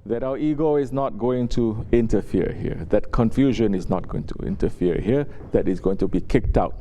that our ego is not going to interfere here, that confusion is not going to interfere here, that is going to be kicked out.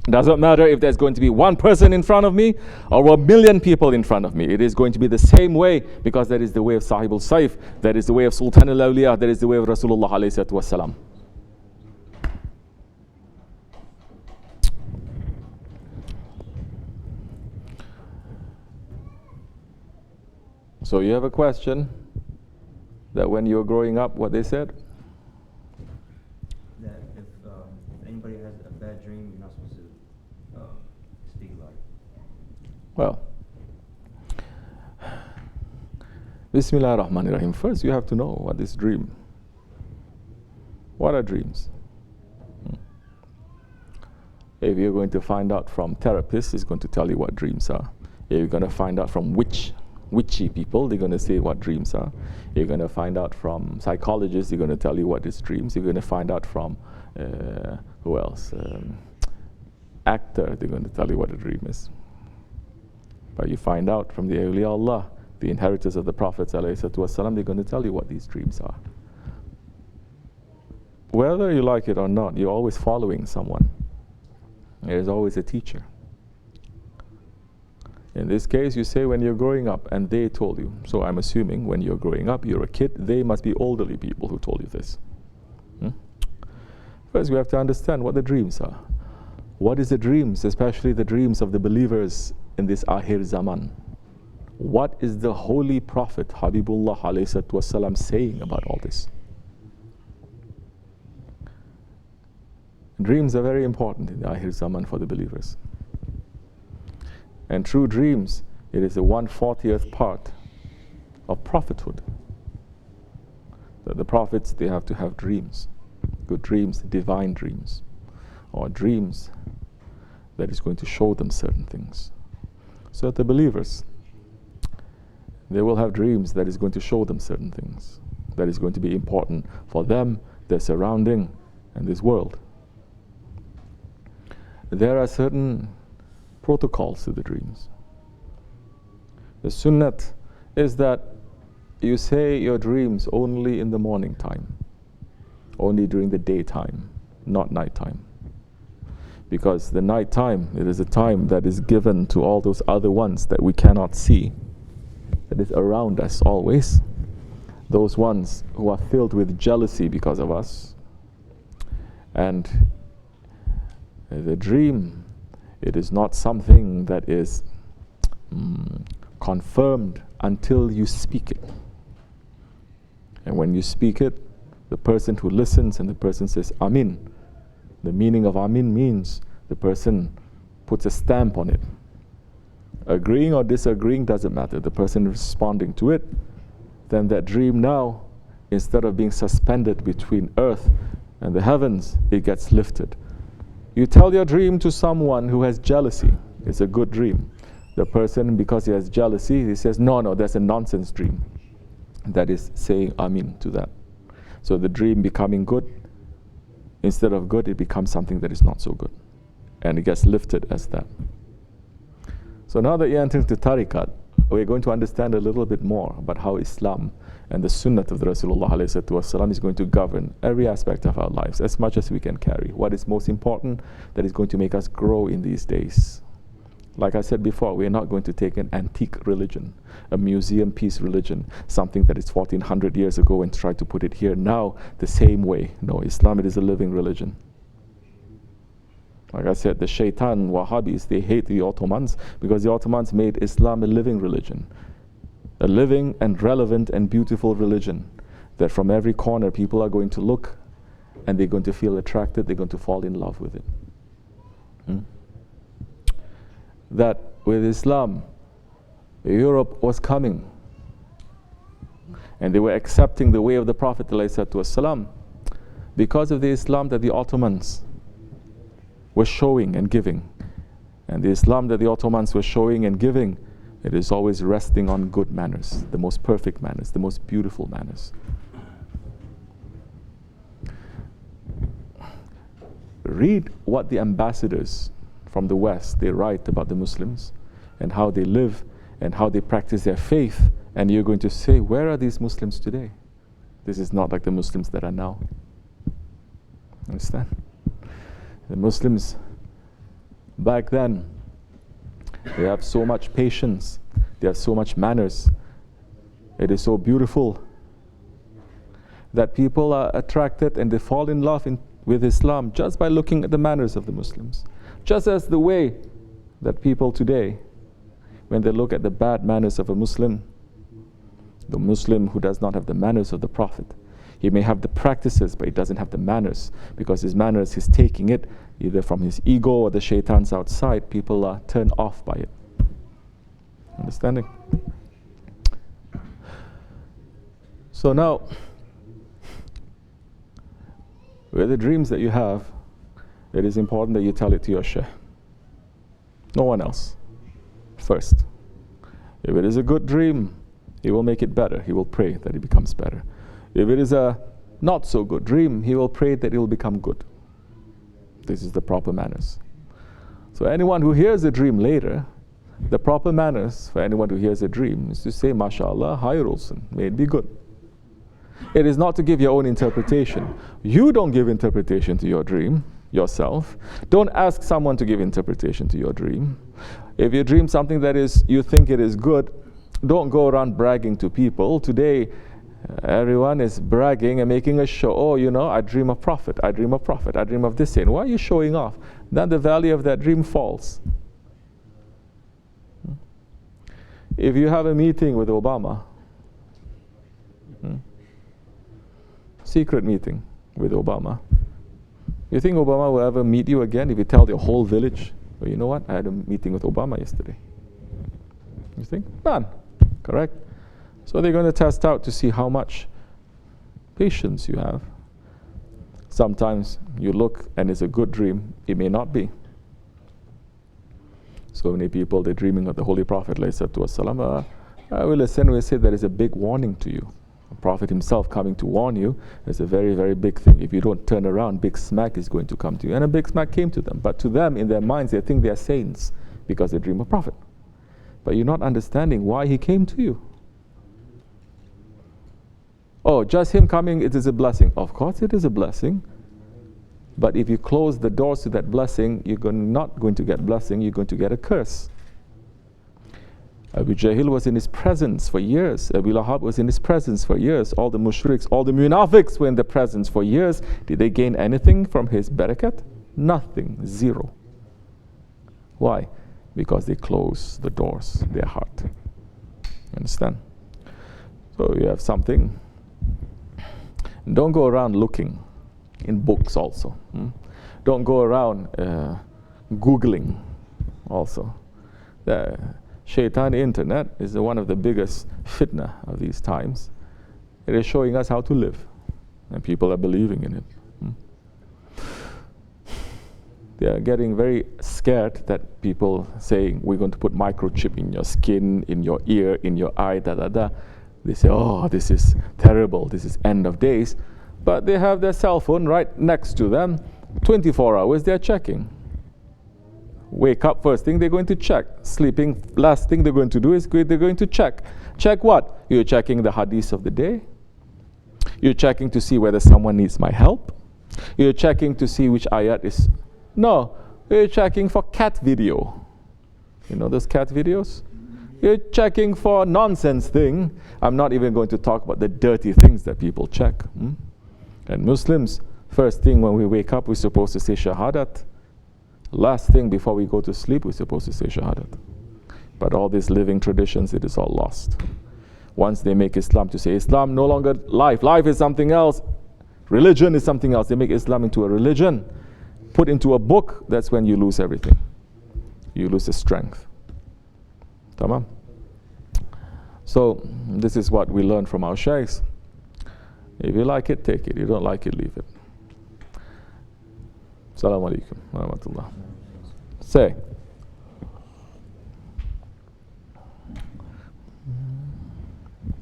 Doesn't matter if there's going to be one person in front of me or 1,000,000 people in front of me. It is going to be the same way, because that is the way of Sahib al-Saif, that is the way of Sultan al-Awliya, that is the way of Rasulullah alayhi salatu wasalam. So you have a question that when you were growing up, what they said? That if anybody has a bad dream, you're not supposed to speak about it. Well, Bismillah ar-Rahman ar-Rahim. First, you have to know what is dream. What are dreams? If you're going to find out from therapists, it's going to tell you what dreams are. If you're going to find out from witchy people, they're going to say what dreams are. You're going to find out from psychologists, they're going to tell you what is dreams. You're going to find out from, who else? Actor, they're going to tell you what a dream is. But you find out from the awliya Allah, the inheritors of the Prophets, ﷺ, they're going to tell you what these dreams are. Whether you like it or not, you're always following someone. There's always a teacher. In this case, you say when you're growing up and they told you. So I'm assuming when you're growing up, you're a kid, they must be elderly people who told you this. First, we have to understand what the dreams are. What is the dreams, especially the dreams of the believers in this Ahir Zaman? What is the Holy Prophet Habibullah alayhi wasallam saying about all this? Dreams are very important in the Ahir Zaman for the believers. And through dreams, it is the 1/40th part of prophethood. That the prophets, they have to have dreams, good dreams, divine dreams, or dreams that is going to show them certain things. So that the believers, they will have dreams that is going to show them certain things, that is going to be important for them, their surrounding, and this world. There are certain protocols to the dreams. The sunnat is that you say your dreams only in the morning time, only during the daytime, not nighttime. Because the night time, it is a time that is given to all those other ones that we cannot see, that is around us always. Those ones who are filled with jealousy because of us. And the dream, it is not something that is confirmed until you speak it. And when you speak it, the person who listens and the person says Amin. The meaning of Amin means the person puts a stamp on it. Agreeing or disagreeing doesn't matter. The person responding to it, then that dream now, instead of being suspended between earth and the heavens, it gets lifted. You tell your dream to someone who has jealousy. It's a good dream. The person, because he has jealousy, he says, no, that's a nonsense dream. That is saying Amin to that. So the dream becoming good, instead of good, it becomes something that is not so good. And it gets lifted as that. So now that you enter into tariqat, we're going to understand a little bit more about how Islam and the sunnah of the Rasulullah ﷺ is going to govern every aspect of our lives as much as we can carry. What is most important that is going to make us grow in these days. Like I said before, we are not going to take an antique religion, a museum piece religion, something that is 1400 years ago and try to put it here now the same way. No, Islam, it is a living religion. Like I said, the Shaitan, Wahhabis, they hate the Ottomans because the Ottomans made Islam a living religion. A living and relevant and beautiful religion that from every corner people are going to look and they're going to feel attracted, they're going to fall in love with it. That with Islam, Europe was coming and they were accepting the way of the Prophet ﷺ because of the Islam that the Ottomans were showing and giving. And the Islam that the Ottomans were showing and giving, it is always resting on good manners, the most perfect manners, the most beautiful manners. Read what the ambassadors from the West, they write about the Muslims and how they live and how they practice their faith And you're going to say, where are these Muslims today? This is not like the Muslims that are now. Understand? The Muslims back then, they have so much patience, they have so much manners. It is so beautiful that people are attracted and they fall in love with Islam just by looking at the manners of the Muslims. Just as the way that people today, when they look at the bad manners of a Muslim, the Muslim who does not have the manners of the Prophet, he may have the practices, but he doesn't have the manners, because his manners, he's taking it either from his ego or the shaitans outside. People are turned off by it. Understanding? So now, with the dreams that you have, it is important that you tell it to your Shaykh. No one else. First. If it is a good dream, he will make it better. He will pray that it becomes better. If it is a not so good dream, he will pray that it will become good. This is the proper manners. So anyone who hears a dream later, the proper manners for anyone who hears a dream is to say, MashaAllah, Hayrulsun, may it be good. It is not to give your own interpretation. You don't give interpretation to your dream yourself. Don't ask someone to give interpretation to your dream. If you dream something that is, you think it is good, don't go around bragging to people. Today, everyone is bragging and making a show. Oh, you know, I dream of Prophet, I dream of Prophet, I dream of this thing. Why are you showing off? Then the value of that dream falls. If you have a meeting with Obama, secret meeting with Obama, you think Obama will ever meet you again if you tell the whole village, well, you know what, I had a meeting with Obama yesterday? You think? None. Correct? So they're going to test out to see how much patience you have. Sometimes you look and it's a good dream, it may not be. So many people, they're dreaming of the Holy Prophet, ﷺ. I will listen, we say there is a big warning to you. The Prophet himself coming to warn you is a very, very big thing. If you don't turn around, big smack is going to come to you. And a big smack came to them. But to them, in their minds, they think they are saints because they dream of Prophet. But you're not understanding why he came to you. Oh, just him coming, it is a blessing. Of course it is a blessing. But if you close the doors to that blessing, you're not going to get blessing, you're going to get a curse. Abu Jahil was in his presence for years. Abu Lahab was in his presence for years. All the mushriks, all the munafiqs were in the presence for years. Did they gain anything from his barakat? Nothing. Zero. Why? Because they close the doors, their heart. Understand? So you have something. Don't go around looking in books also. Don't go around Googling also. The Shaitan internet is one of the biggest fitna of these times. It is showing us how to live, and people are believing in it. They are getting very scared that people saying, we're going to put microchip in your skin, in your ear, in your eye, da da da. They say, oh, this is terrible, this is end of days. But they have their cell phone right next to them, 24 hours they're checking. Wake up, first thing they're going to check. Sleeping, last thing they're going to do is they're going to check. Check what? You're checking the hadith of the day. You're checking to see whether someone needs my help. You're checking to see which ayat is... No, you're checking for cat video. You know those cat videos? You're checking for nonsense thing. I'm not even going to talk about the dirty things that people check. And Muslims, first thing when we wake up, we're supposed to say Shahadat. Last thing before we go to sleep, we're supposed to say Shahadat. But all these living traditions, it is all lost. Once they make Islam to say Islam no longer life. Life is something else. Religion is something else. They make Islam into a religion. Put into a book, that's when you lose everything. You lose the strength. Tamam? So, this is what we learn from our shaykhs. If you like it, take it. You don't like it, leave it. Assalamu alaikum wa rahmatullah. Say.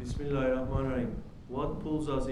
Bismillahirrahmanirrahim. What pulls us